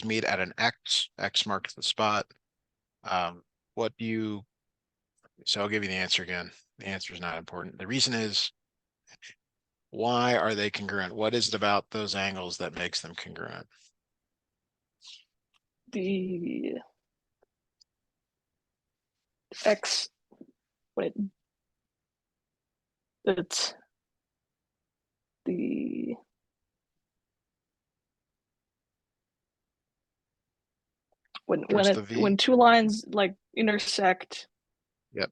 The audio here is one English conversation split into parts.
meet at an X, X marks the spot. What do you, so I'll give you the answer again. The answer is not important. The reason is, why are they congruent? What is it about those angles that makes them congruent? The X, wait, it's the There's the V. when two lines like intersect, Yep.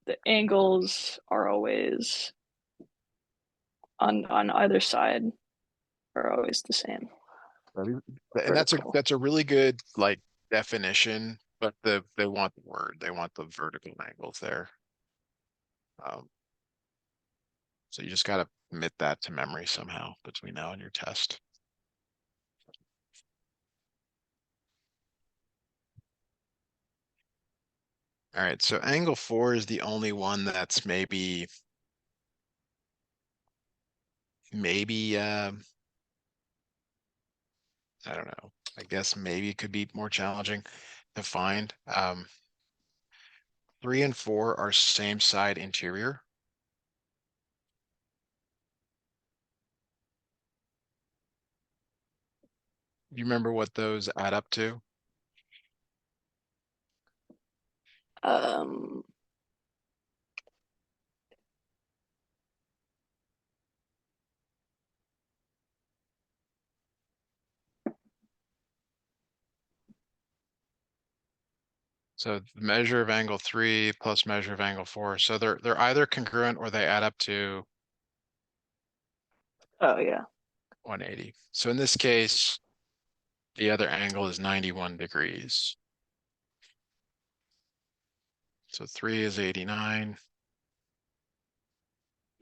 the angles are always on either side are always the same. And Vertical. that's a really good like definition, but they want the word, they want the vertical angles there. So you just got to commit that to memory somehow between now and your test. All right, so angle 4 is the only one that's maybe I don't know. I guess maybe it could be more challenging to find. 3 and 4 are same side interior. Do you remember what those add up to? Um, So the measure of angle 3 plus measure of angle 4. So they're either congruent or they add up to oh yeah. 180. So in this case, the other angle is 91 degrees. So 3 is 89.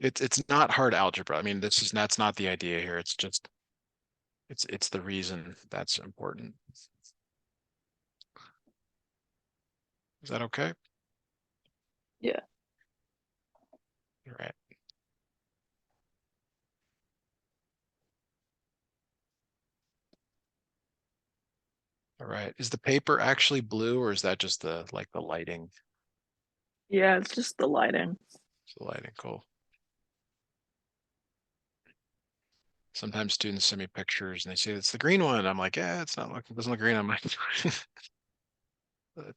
It's not hard algebra. I mean, that's not the idea here. It's just it's the reason that's important. Is that okay? Yeah. All right. All right. Is the paper actually blue or is that just the like the lighting? Yeah, it's just the lighting. It's the lighting, cool. Sometimes students send me pictures and they say it's the green one. I'm like, yeah, it's not looking, doesn't look green on my. But,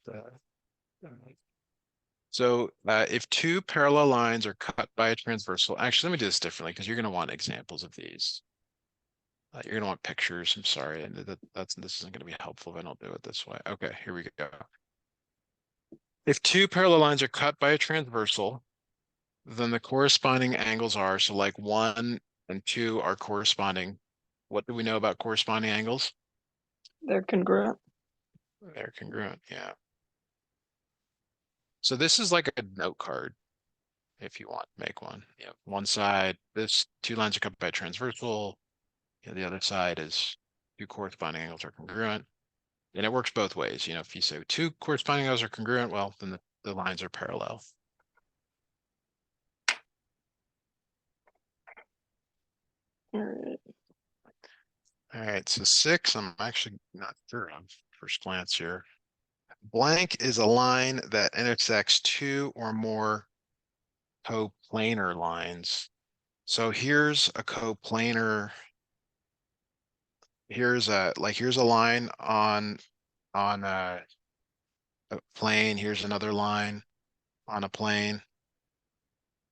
so if two parallel lines are cut by a transversal, actually, let me do this differently because you're going to want examples of these. You're going to want pictures. I'm sorry, and this isn't going to be helpful if I don't do it this way. Okay, here we go. If two parallel lines are cut by a transversal, then the corresponding angles are, so like 1 and 2 are corresponding. What do we know about corresponding angles? They're congruent. They're congruent, yeah. So this is like a note card if you want to make one. You know, one side, this two lines are cut by a transversal. You know, the other side is two corresponding angles are congruent. And it works both ways. You know, if you say two corresponding angles are congruent, well, then the lines are parallel. All right. All right, so 6, I'm actually not sure on first glance here. Blank is a line that intersects two or more coplanar lines. So here's a coplanar. Here's a line on a plane. Here's another line on a plane.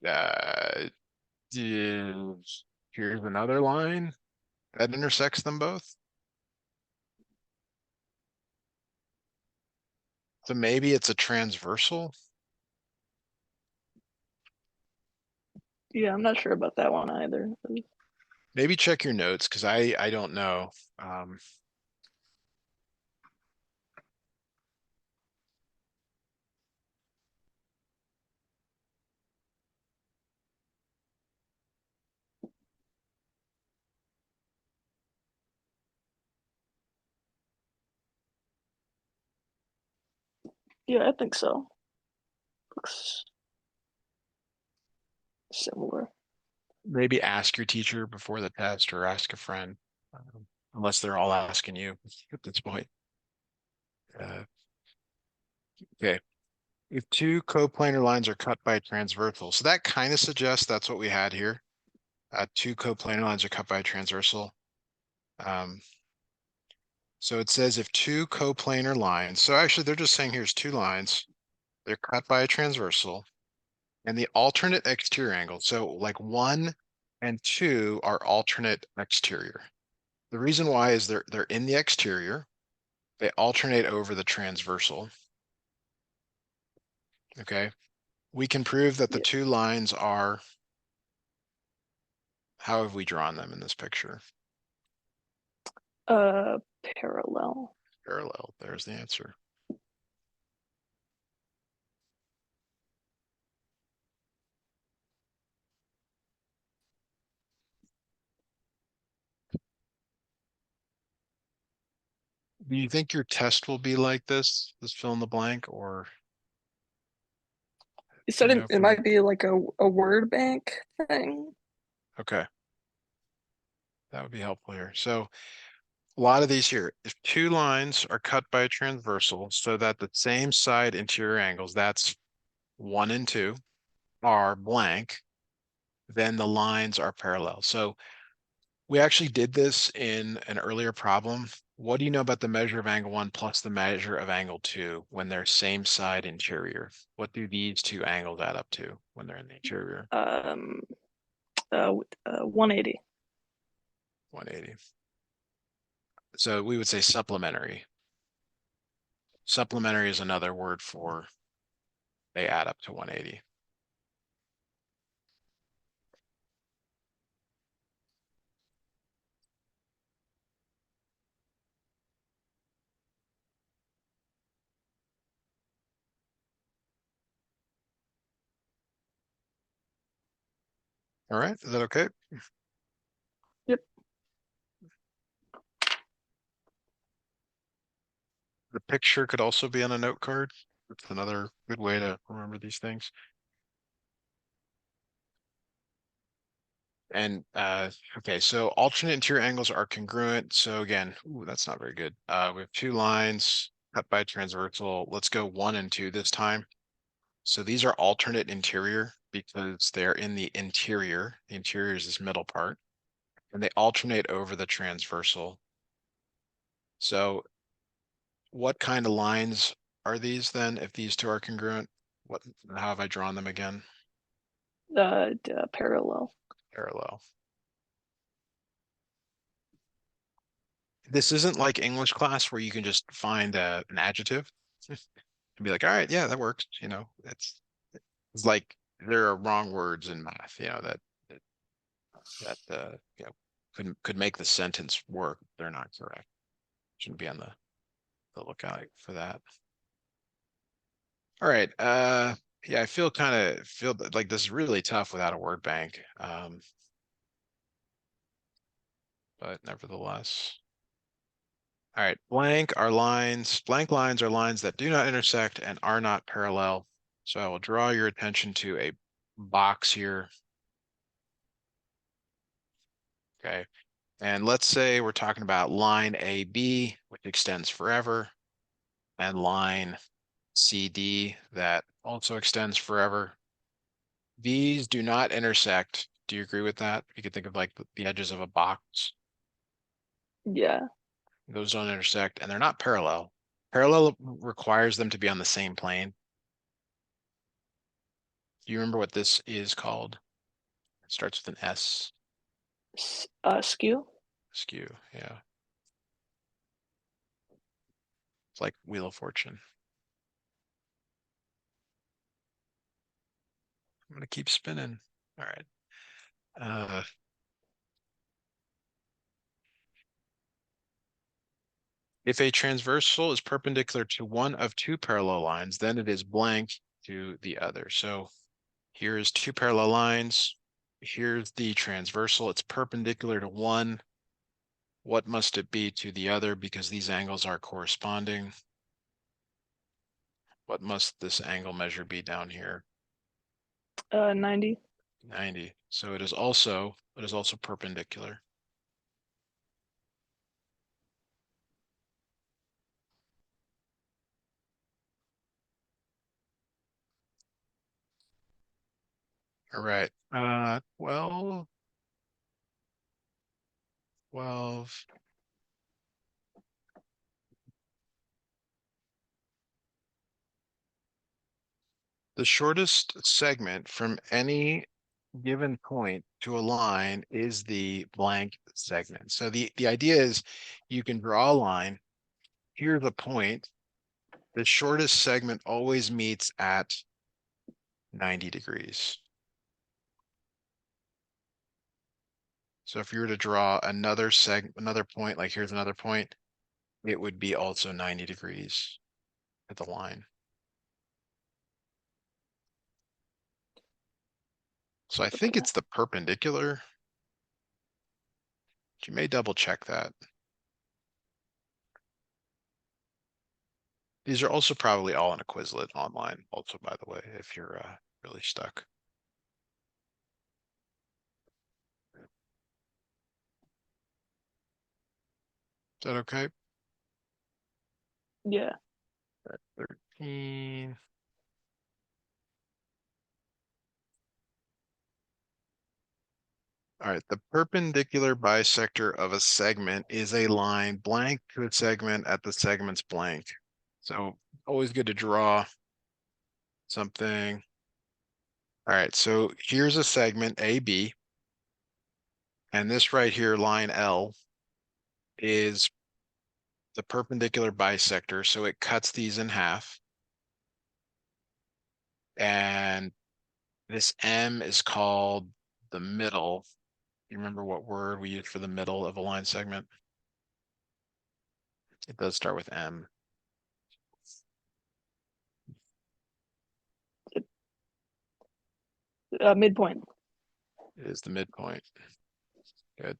Uh, here's another line that intersects them both. So maybe it's a transversal. Yeah, I'm not sure about that one either. Maybe check your notes because I don't know. Um, Yeah, I think so. Looks similar. Maybe ask your teacher before the test or ask a friend. unless they're all asking you at this point. Okay. If two coplanar lines are cut by a transversal, so that kind of suggests that's what we had here. Two coplanar lines are cut by a transversal. So it says if two coplanar lines, so actually they're just saying here's two lines, they're cut by a transversal, and the alternate exterior angle. So like 1 and 2 are alternate exterior. The reason why is they're in the exterior. They alternate over the transversal. Okay. We can prove that the Yeah. two lines are, how have we drawn them in this picture? Parallel. Parallel. There's the answer. Do you think your test will be like this fill in the blank, or You do said you know it from, might be like a word bank thing. okay, that would be helpful here. So a lot of these here, if two lines are cut by a transversal so that the same side interior angles, that's 1 and 2, are blank, then the lines are parallel. So we actually did this in an earlier problem. What do you know about the measure of angle 1 plus the measure of angle 2 when they're same side interior? What do these two angles add up to when they're in the interior? Um, 180. 180. So we would say supplementary. Supplementary is another word for they add up to 180. All right, is that okay? Yep. The picture could also be on a note card. It's another good way to remember these things. And okay, so alternate interior angles are congruent. So again, ooh, that's not very good. We have two lines cut by transversal. Let's go 1 and 2 this time. So these are alternate interior because they're in the interior. The interior is this middle part, and they alternate over the transversal. So what kind of lines are these then, if these two are congruent? What, how have I drawn them again? Parallel. Parallel. This isn't like English class where you can just find an adjective and be like, all right, yeah, that works. It's like there are wrong words in math, that could make the sentence work. They're not correct. Shouldn't be on the lookout for that. All right. Yeah, I feel like this is really tough without a word bank. But nevertheless. All right, blank lines are lines that do not intersect and are not parallel. So I will draw your attention to a box here. Okay, and let's say we're talking about line AB, which extends forever, and line CD that also extends forever. These do not intersect. Do you agree with that? You could think of like the edges of a box. Yeah. Those don't intersect, and they're not parallel. Parallel requires them to be on the same plane. Do you remember what this is called? It starts with an S. Skew. Skew. Yeah. It's like Wheel of Fortune. I'm gonna keep spinning. All right. Uh, if a transversal is perpendicular to one of two parallel lines, then it is blank to the other. So here's two parallel lines. Here's the transversal. It's perpendicular to one. What must it be to the other? Because these angles are corresponding. What must this angle measure be down here? 90. 90. So it is also perpendicular. All right. 12, 12. The shortest segment from any given point to a line is the blank segment. So the idea is you can draw a line. Here's a point. The shortest segment always meets at 90 degrees. So if you were to draw another point, like here's another point, it would be also 90 degrees at the line. So I think Okay. it's the perpendicular. You may double check that. These are also probably all in a Quizlet online also, by the way, if you're really stuck. Is that okay? Yeah. 13. All right, the perpendicular bisector of a segment is a line blank to a segment at the segment's blank. So always good to draw something. All right, so here's a segment AB, and this right here, line L, is the perpendicular bisector, so it cuts these in half. And this M is called the middle. You remember what word we use for the middle of a line segment? It does start with M. Midpoint. It is the midpoint. Good.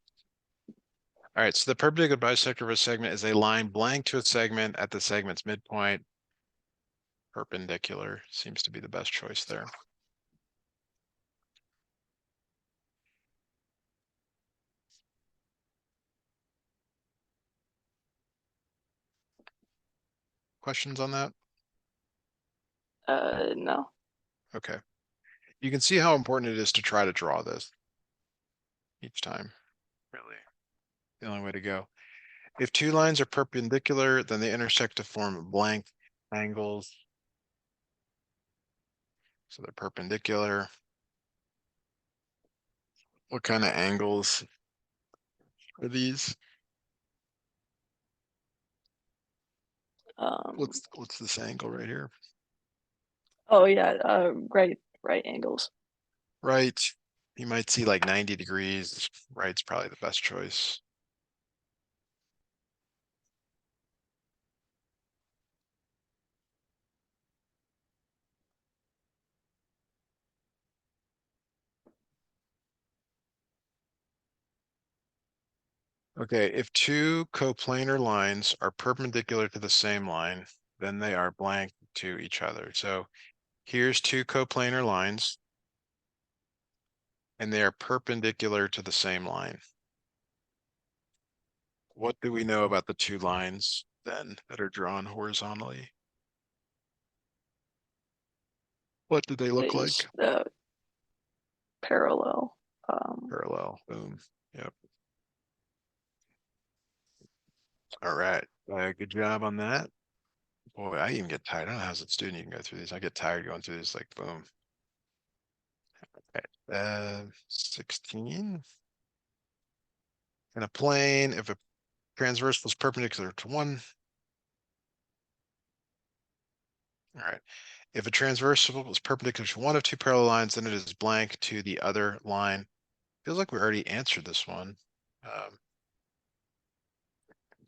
All right, so the perpendicular bisector of a segment is a line blank to a segment at the segment's midpoint. Perpendicular seems to be the best choice there. Questions on that? No. Okay. You can see how important it is to try to draw this each time. Really, the only way to go. If two lines are perpendicular, then they intersect to form blank angles. So they're perpendicular. What kind of angles are these? Um. What's this angle right here? Oh yeah. Right angles. Right. You might see like 90 degrees. Right's probably the best choice. Okay, if two coplanar lines are perpendicular to the same line, then they are blank to each other. So here's two coplanar lines, and they are perpendicular to the same line. What do we know about the two lines then that are drawn horizontally? What do they look They like? just parallel. Parallel, boom. Yep. All right. Good job on that. Boy, I even get tired. I don't know how as a student you can go through these. I get tired going through this, like boom. Okay. 16. In a plane, if a transversal is perpendicular to one. All right. If a transversal is perpendicular to one of two parallel lines, then it is blank to the other line. Feels like we already answered this one.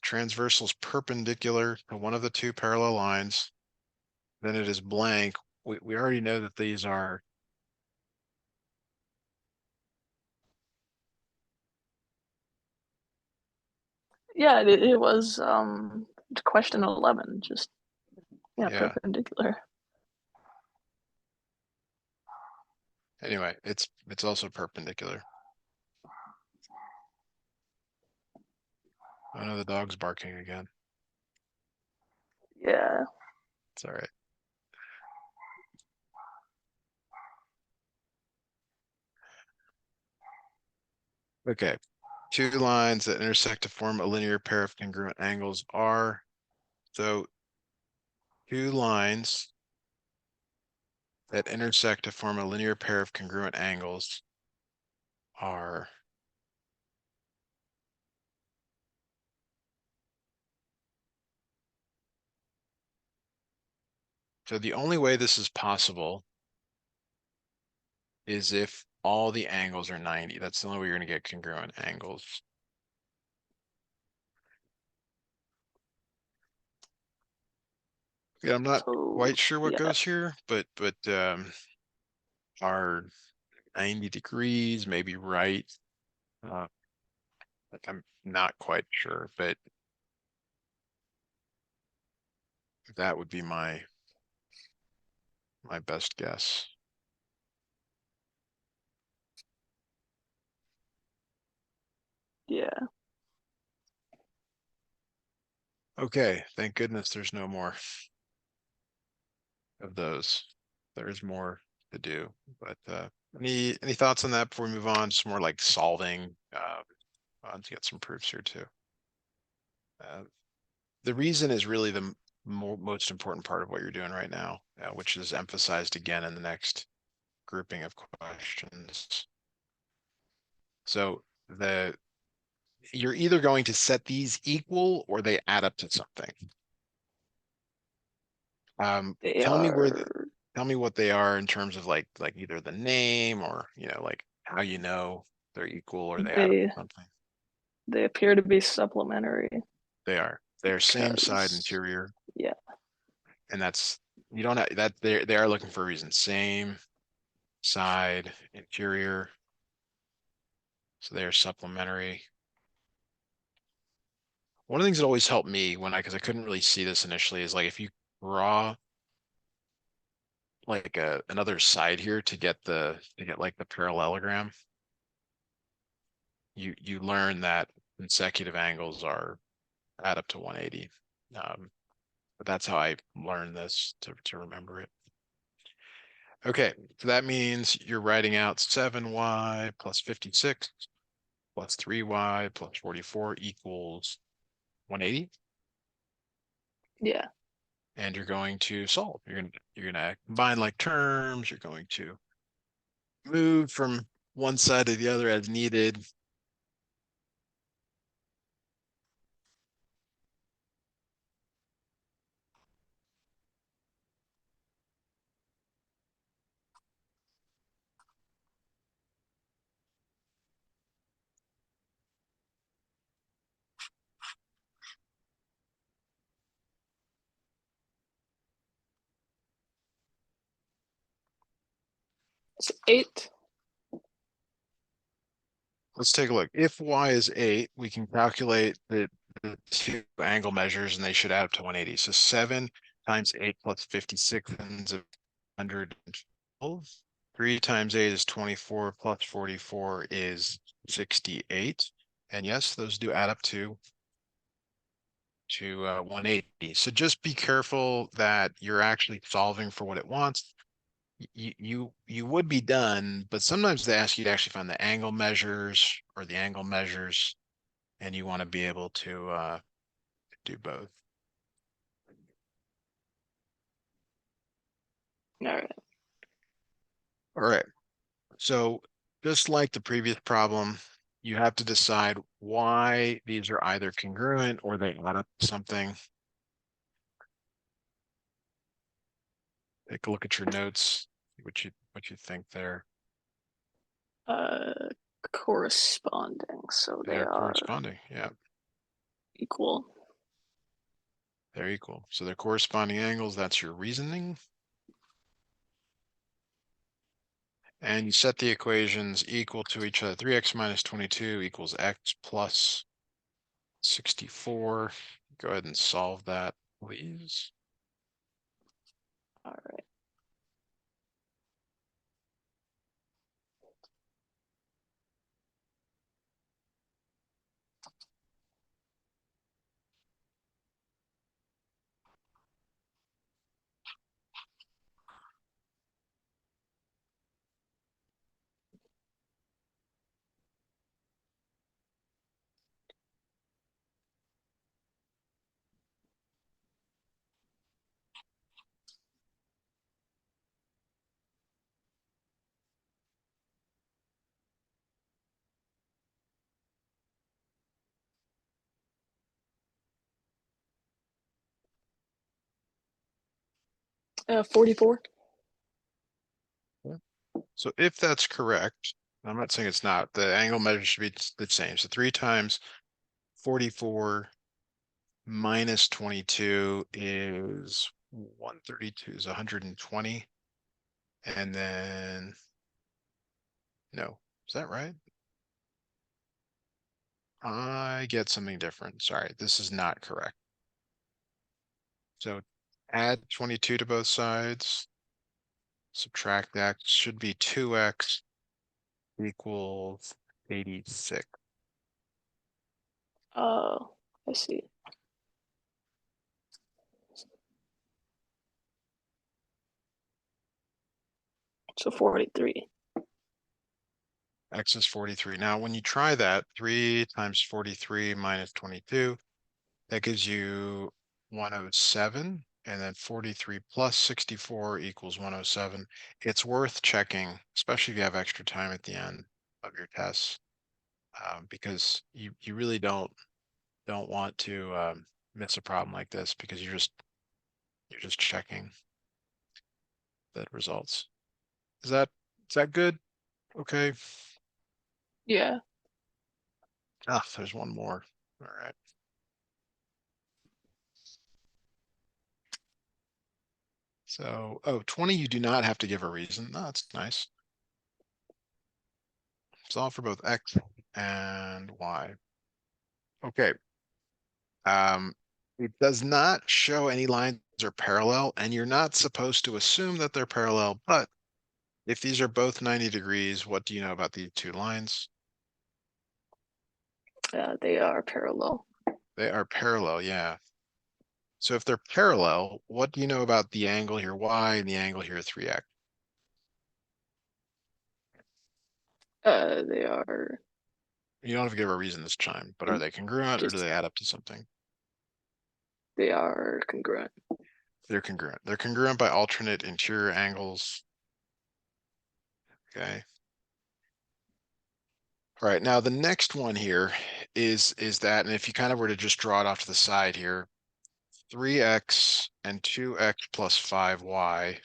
Transversal is perpendicular to one of the two parallel lines, then it is blank. We already know that these are. Yeah. It was question 11. Just yeah, Yeah. perpendicular. Anyway, it's also perpendicular. I know the dog's barking again. Yeah. It's all right. Okay. Two lines that intersect to form a linear pair of congruent angles are, so two lines that intersect to form a linear pair of congruent angles are, so the only way this is possible is if all the angles are 90. That's the only way you're going to get congruent angles. Yeah, I'm not So quite sure what yeah, goes here, but are 90 degrees maybe right? Uh, I'm not quite sure, but that would be my best guess. yeah, Okay, thank goodness there's no more of those. There's more to do, but any thoughts on that before we move on? Just more like solving. Let's get some proofs here too. Uh, the reason is really the most important part of what you're doing right now, which is emphasized again in the next grouping of questions. So the you're either going to set these equal or they add up to something. they Tell me are. tell me what they are in terms of like either the name or like how you know they're equal or they add up They to something. they appear to be supplementary They are. They're same side because interior, yeah, and that's you don't have that they are looking for a reason. Same side interior, so they are supplementary. One of the things that always helped me when because I couldn't really see this initially is like if you draw like another side here to get like the parallelogram, you learn that consecutive angles are add up to 180. But that's how I learned this to remember it. Okay, so that means you're writing out 7y plus 56 plus 3y plus 44 equals 180. yeah. And you're going to solve. You're gonna combine like terms. You're going to move from one side to the other as needed. It's 8. Let's take a look. If y is 8, we can calculate the two angle measures and they should add up to 180. So 7 times 8 plus 56 ends up 112. 3 times 8 is 24 plus 44 is 68. And yes, those do add up to 180. So just be careful that you're actually solving for what it wants. You would be done, but sometimes they ask you to actually find the angle measures or the angle measures, and you want to be able to do both. All right. All right. So just like the previous problem, you have to decide why these are either congruent or they add up to something. Take a look at your notes, see what you think there. Uh, corresponding. So They they are are corresponding. Yeah, equal. they're equal. So they're corresponding angles. That's your reasoning. And you set the equations equal to each other. 3x minus 22 equals x plus 64. Go ahead and solve that, please. All right. 44. So if that's correct, I'm not saying it's not, the angle measure should be the same. So 3 times 44 minus 22 is 132 is 120. And then, no, is that right? I get something different. Sorry, this is not correct. So add 22 to both sides, subtract that, should be 2x equals 86. I see. So 43. X is 43. Now, when you try that, 3 times 43 minus 22, that gives you 107. And then 43 plus 64 equals 107. It's worth checking, especially if you have extra time at the end of your tests, because you really don't want to miss a problem like this because you're just checking the results. Is that good? Okay. Yeah. Ah, there's one more. All right. So, oh, 20, you do not have to give a reason. No, that's nice. Solve for both X and Y. Okay. It does not show any lines are parallel, and you're not supposed to assume that they're parallel, but if these are both 90 degrees, what do you know about these two lines? They are parallel. They are parallel, yeah. So if they're parallel, what do you know about the angle here, Y, and the angle here, 3x? They are You don't have to give a reason this time, but are they congruent or do just they add up to something? they are congruent. They're congruent. They're congruent by alternate interior angles. Okay. All right, now the next one here is that, and if you kind of were to just draw it off to the side here, 3x and 2x plus 5y,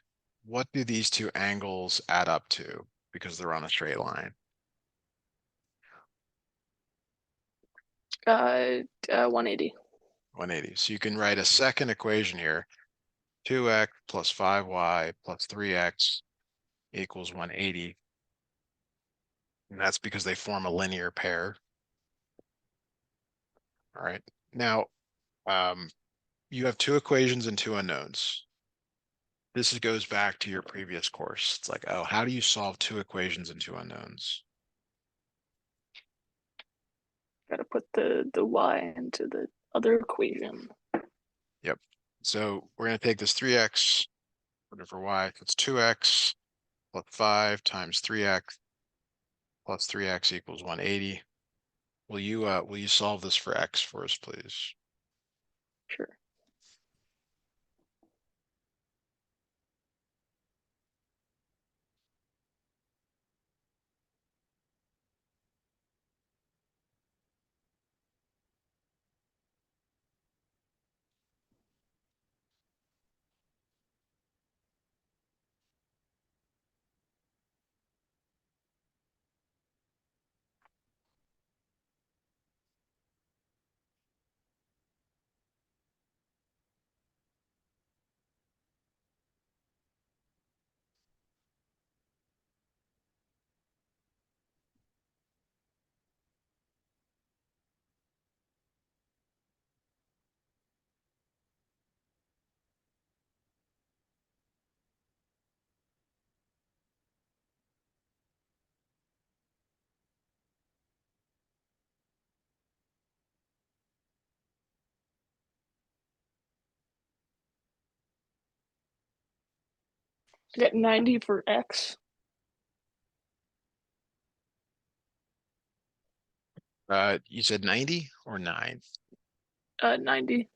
what do these two angles add up to? Because they're on a straight line. 180. 180. So you can write a second equation here, 2x plus 5y plus 3x equals 180. And that's because they form a linear pair. All right. Now, you have two equations and two unknowns. This goes back to your previous course. It's like, oh, how do you solve two equations and two unknowns? Got to put the y into the other equation. Yep. So we're going to take this 3x, put it for y, that's 2x plus 5 times 3x plus 3x equals 180. Will you solve this for x for us, please? Sure. I got 90 for x. You said 90 or 9? 90.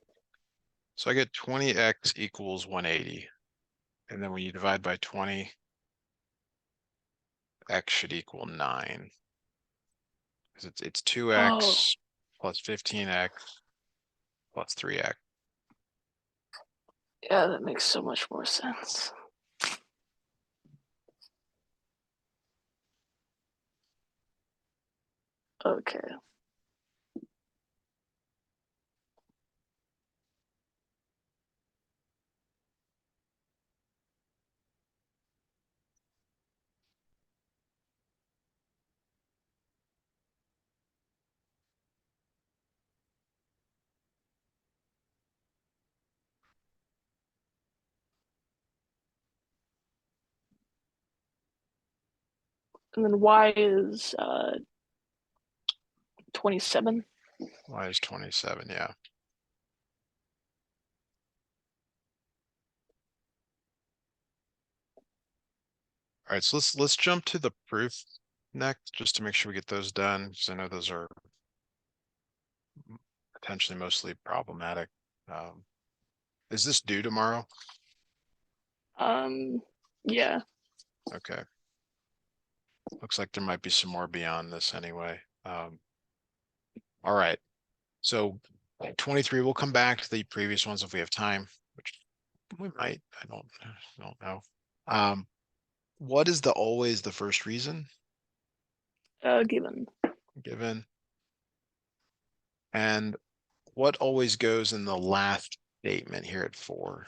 So I get 20x equals 180. And then when you divide by 20, x should equal 9. Because it's Oh, 2x plus 15x plus 3x. Yeah, that makes so much more sense. Okay. And then y is 27. Y is 27, yeah. All right, so let's jump to the proof next, just to make sure we get those done, because I know those are potentially mostly problematic. Um, is this due tomorrow? Yeah. Okay. Looks like there might be some more beyond this anyway. All right. So 23, we'll come back to the previous ones if we have time, which we might. I don't know. Um, what is the always the first reason Given. given? And what always goes in the last statement here at 4?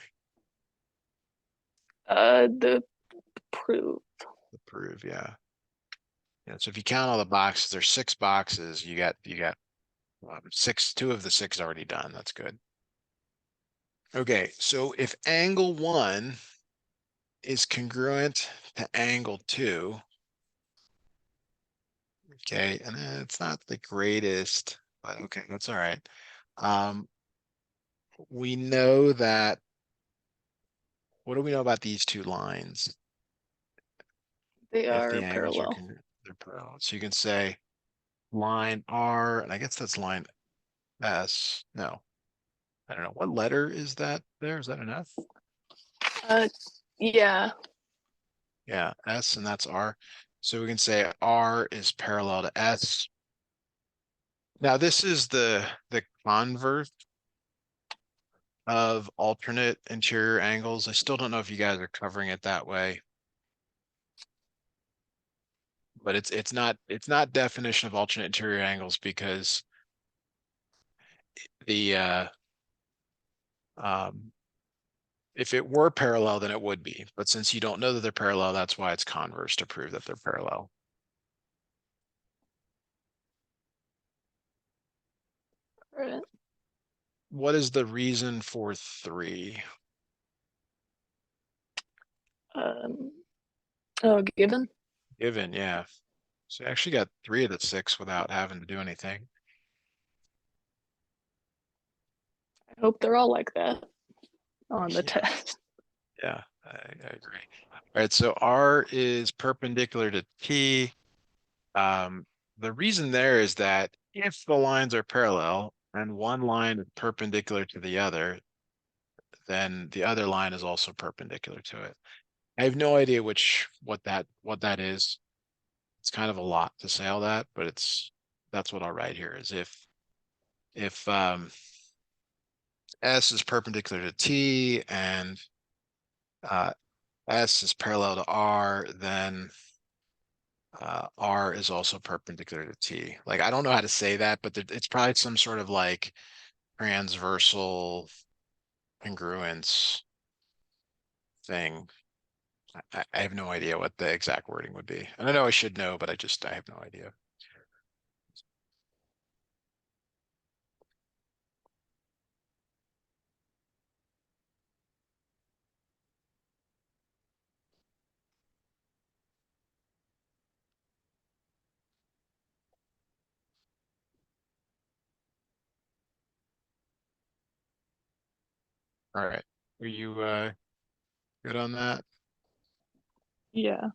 The proof. The prove, yeah. Yeah, so if you count all the boxes, there's 6 boxes. You got 6, 2 of the 6 already done. That's good. Okay, so if angle 1 is congruent to angle 2, okay, and it's not the greatest, but okay, that's all right. We know that, what do we know about these 2 lines? They If the are angles are parallel. they're parallel. So you can say line R, and I guess that's line S. No, I don't know. What letter is that there? Is that an F? Uh, yeah. Yeah, S, and that's R. So we can say R is parallel to S. Now this is the converse of alternate interior angles. I still don't know if you guys are covering it that way, but it's not definition of alternate interior angles, because the um if it were parallel, then it would be. But since you don't know that they're parallel, that's why it's converse to prove that they're parallel. Right. What is the reason for 3? Um, oh, given. Given, yeah. So you actually got 3 of the 6 without having to do anything. I hope they're all like that on the Yeah, test. yeah, I agree. All right, so R is perpendicular to T. Um, the reason there is that if the lines are parallel and one line is perpendicular to the other, then the other line is also perpendicular to it. I have no idea what that is. It's kind of a lot to say all that, but that's what I'll write here is if S is perpendicular to T and uh, S is parallel to R, then R is also perpendicular to T. Like, I don't know how to say that, but it's probably some sort of like transversal congruence thing. I have no idea what the exact wording would be. And I know I should know, but I have no idea. All right. Are you good on that? Yeah.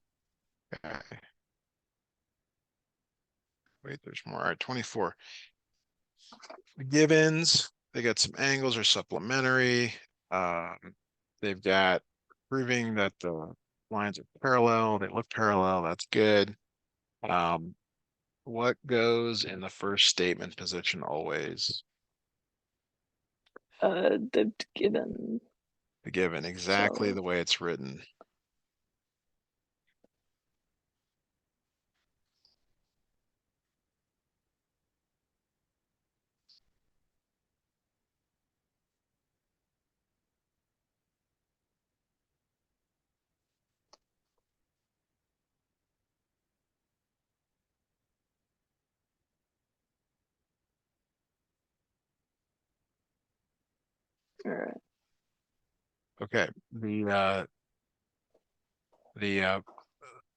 Okay. Wait, there's more. All right, 24. The givens, they got some angles are supplementary. They've got proving that the lines are parallel. They look parallel. That's good. Um, what goes in the first statement position always? The given. The given, exactly So the way it's written. all right. Okay, the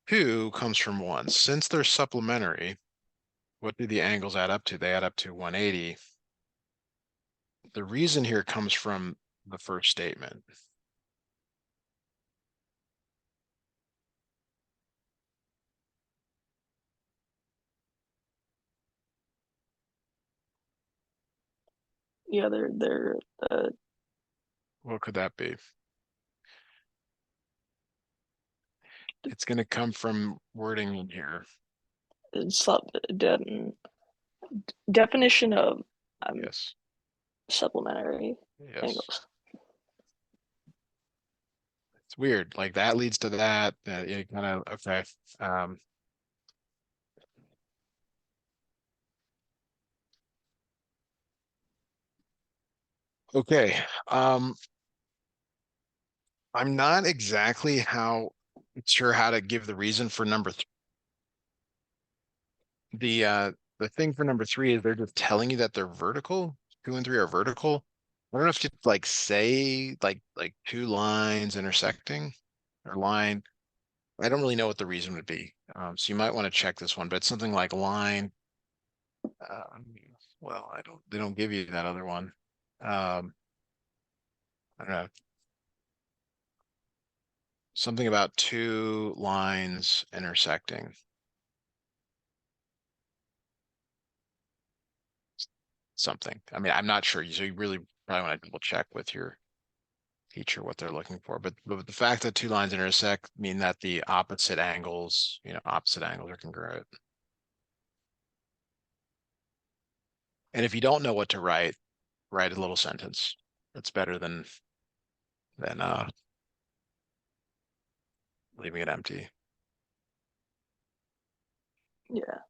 2 comes from 1. Since they're supplementary, what do the angles add up to? They add up to 180. The reason here comes from the first statement. Yeah, they're What could that be? It's going to come from wording in here. sub definition of Yes. supplementary Yes. angles. It's weird. Like that leads to that. You kind of okay. Um, okay. I'm not exactly sure how to give the reason for number the thing for number 3 is they're just telling you that they're vertical. 2 and 3 are vertical. I don't know if you like say like 2 lines intersecting or line. I don't really know what the reason would be. So you might want to check this one, but it's something like line. Um, well, they don't give you that other one. I don't know. Something about 2 lines intersecting. Something. I mean, I'm not sure. So you really probably want to double check with your teacher what they're looking for. But the fact that 2 lines intersect mean that the opposite angles are congruent. And if you don't know what to write a little sentence. That's better than leaving it empty. Yeah,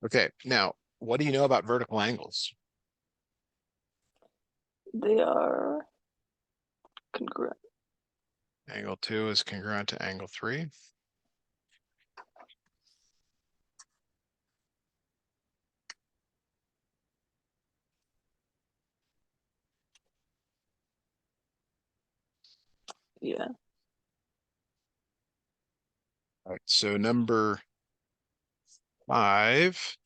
Okay, now what do you know about vertical angles? they are congruent. Angle 2 is congruent to angle 3. Yeah. All right, so number 5,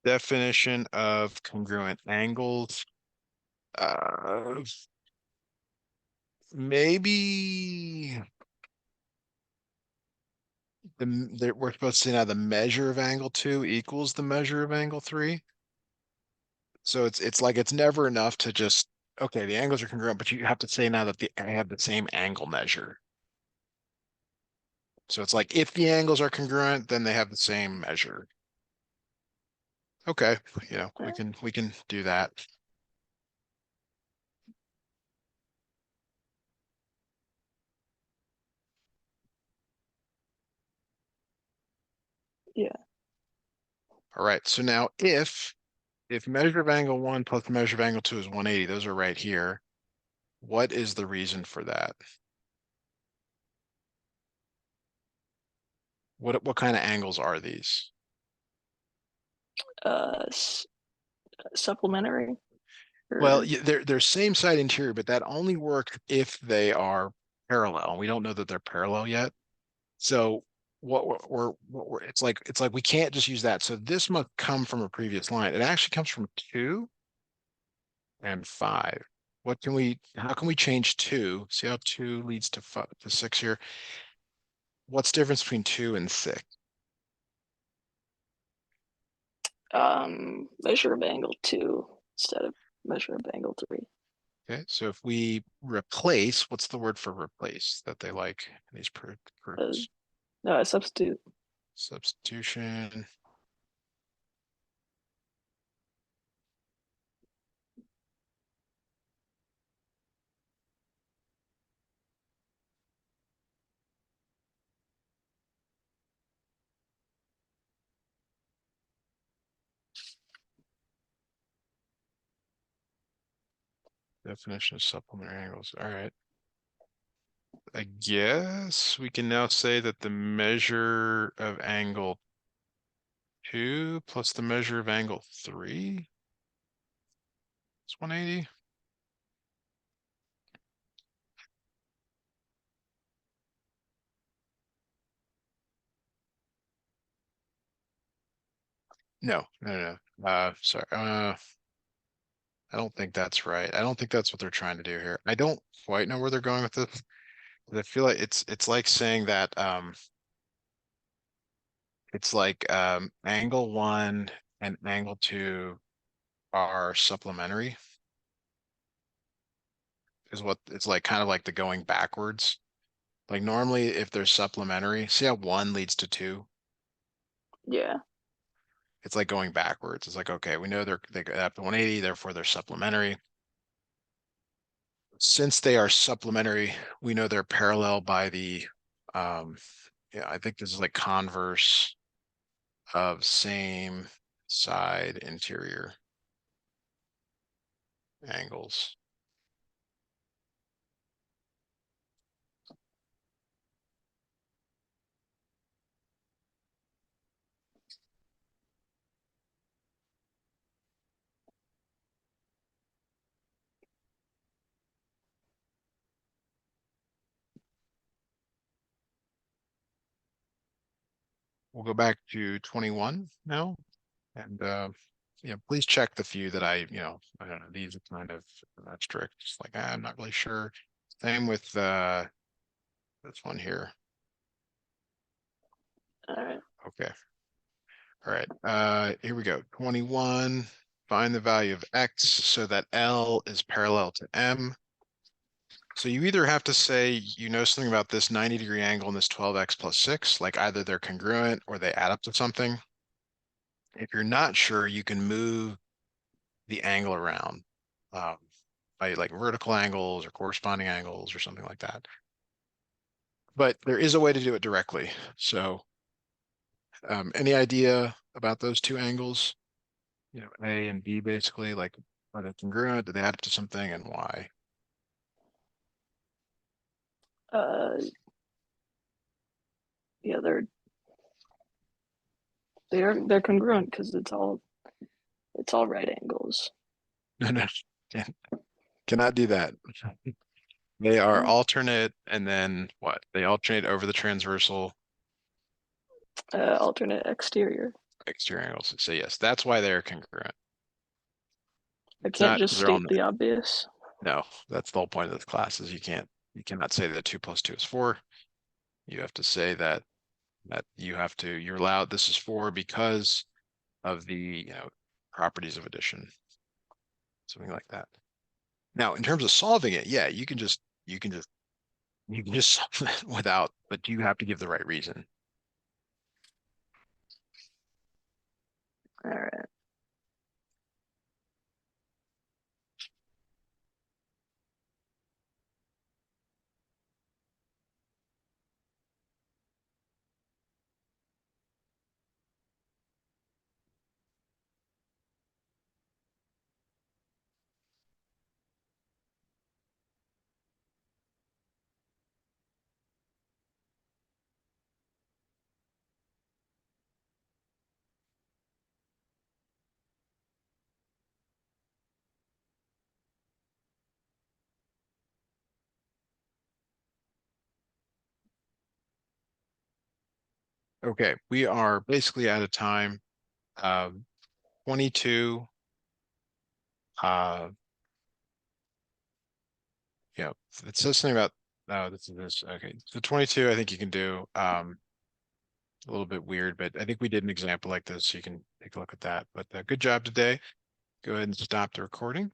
definition of congruent angles. Uh, maybe we're supposed to say now the measure of angle 2 equals the measure of angle 3. So it's like it's never enough to just okay, the angles are congruent, but you have to say now that I have the same angle measure. So it's like if the angles are congruent, then they have the same measure. Okay, we can do that. Yeah. All right. So now if measure of angle 1 plus measure of angle 2 is 180, those are right here. What is the reason for that? What kind of angles are these? Uh, supplementary Well, or they're same side interior, but that only works if they are parallel. We don't know that they're parallel yet. So it's like we can't just use that. So this must come from a previous line. It actually comes from 2 and 5. How can we change 2? See how 2 leads to 6 here? What's the difference between 2 and 6? measure of angle 2 instead of measure of angle 3. Okay, so if we replace, what's the word for replace that they like in these Uh, proofs? no, substitute. Substitution. Definition of supplementary angles. All right. I guess we can now say that the measure of angle 2 plus the measure of angle 3 is 180. No, no, no, no. Sorry. I don't think that's right. I don't think that's what they're trying to do here. I don't quite know where they're going with this. But I feel like it's like saying that it's like angle 1 and angle 2 are supplementary is what it's like, kind of like the going backwards. Like normally if they're supplementary, see how 1 leads to 2? Yeah. It's like going backwards. It's like, okay, we know they go up to 180, therefore they're supplementary. Since they are supplementary, we know they're parallel by the yeah, I think this is like converse of same side interior angles. We'll go back to 21 now. And please check the few that I don't know, these are kind of not strict. Just like I'm not really sure. Same with this one here. All right. Okay. All right. Here we go. 21. Find the value of x so that L is parallel to M. So you either have to say you know something about this 90-degree angle and this 12x plus 6, like either they're congruent or they add up to something. If you're not sure, you can move the angle around by like vertical angles or corresponding angles or something like that. But there is a way to do it directly. So any idea about those two angles? A and B basically, like are they congruent? Do they add up to something and why? Uh, yeah, they're congruent because it's all right angles. No, no, cannot do that. They are What? alternate and then what? They alternate over the transversal Alternate exterior. exterior angles. So yes, that's why they're congruent. I It's can't not just because they're all state the obvious. no, that's the whole point of this class is you cannot say that 2 plus 2 is 4. You have to say that you're allowed this is 4 because of the properties of addition, something like that. Now, in terms of solving it, yeah, you can just solve it without, but you have to give the right reason. All right. Okay, we are basically out of time. 22. Uh, yeah, it says something about this is this. Okay, so 22, I think you can do. A little bit weird, but I think we did an example like this, so you can take a look at that. But good job today. Go ahead and stop the recording.